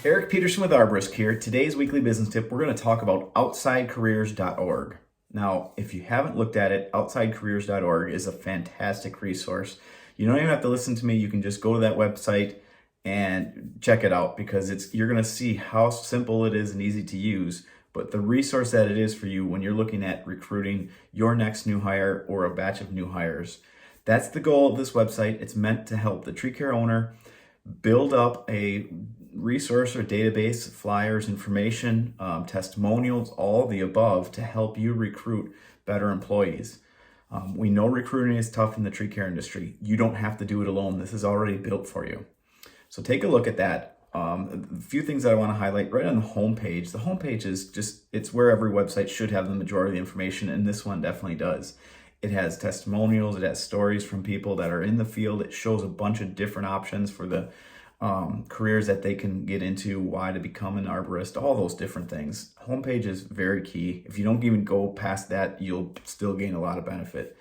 Eric Peterson with Arborisk here. Today's weekly business tip, we're going to talk about outsidecareers.org. Now, if you haven't looked at it, outsidecareers.org is a fantastic resource. You don't even have to listen to me. You can just go to that website and check it out because you're going to see how simple it is and easy to use, but the resource that it is for you when you're looking at recruiting your next new hire or a batch of new hires. That's the goal of this website. It's meant to help the tree care owner build up a resource or database, flyers, information, testimonials, all of the above to help you recruit better employees. We know recruiting is tough in the tree care industry. You don't have to do it alone. This is already built for you. So take a look at that. A few things that I want to highlight right on the homepage. The homepage is it's where every website should have the majority of the information, and this one definitely does. It has testimonials, it has stories from people that are in the field. It shows a bunch of different options for the careers that they can get into, why to become an arborist, all those different things. Homepage is very key. If you don't even go past that, you'll still gain a lot of benefit.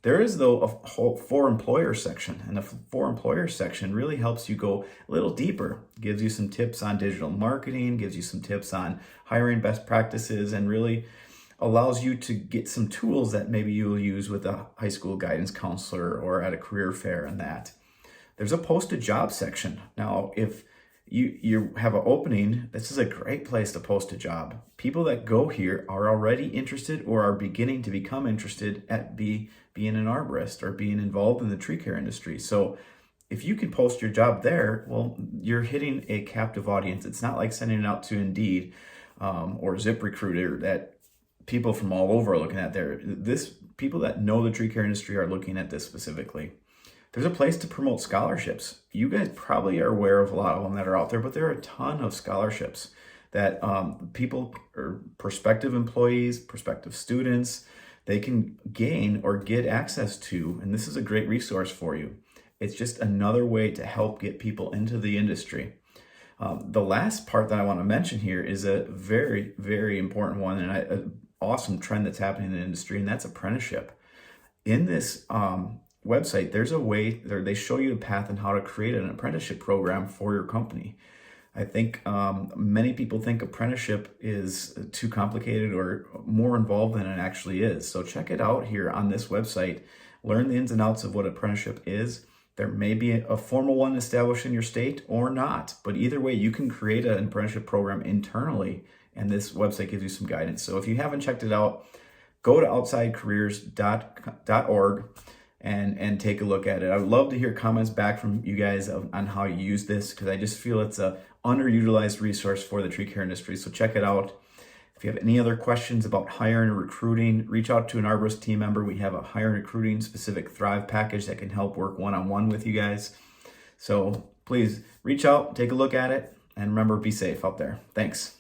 There is, though, a whole for employers section, and the for employers section really helps you go a little deeper. Gives you some tips on digital marketing, gives you some tips on hiring best practices, and really allows you to get some tools that maybe you'll use with a high school guidance counselor or at a career fair and that. There's a posted job section. Now, if you have an opening, this is a great place to post a job. People that go here are already interested or are beginning to become interested at being an arborist or being involved in the tree care industry. So if you can post your job there, well, you're hitting a captive audience. It's not like sending it out to Indeed or ZipRecruiter that people from all over are looking at there. People that know the tree care industry are looking at this specifically. There's a place to promote scholarships. You guys probably are aware of a lot of them that are out there, but there are a ton of scholarships that people or prospective employees, prospective students, they can gain or get access to. And this is a great resource for you. It's just another way to help get people into the industry. The last part that I want to mention here is a very, very important one and an awesome trend that's happening in the industry, and that's apprenticeship. In this website, there's a way there they show you a path on how to create an apprenticeship program for your company. I think many people think apprenticeship is too complicated or more involved than it actually is. So check it out here on this website. Learn the ins and outs of what apprenticeship is. There may be a formal one established in your state or not, but either way, you can create an apprenticeship program internally, and this website gives you some guidance. So if you haven't checked it out, go to outsidecareers.org and take a look at it. I would love to hear comments back from you guys on how you use this, because I just feel it's a underutilized resource for the tree care industry. So check it out. If you have any other questions about hiring or recruiting, reach out to an arborist team member. We have a hiring and recruiting specific Thrive package that can help work one-on-one with you guys. So please reach out, take a look at it, and remember, be safe out there. Thanks.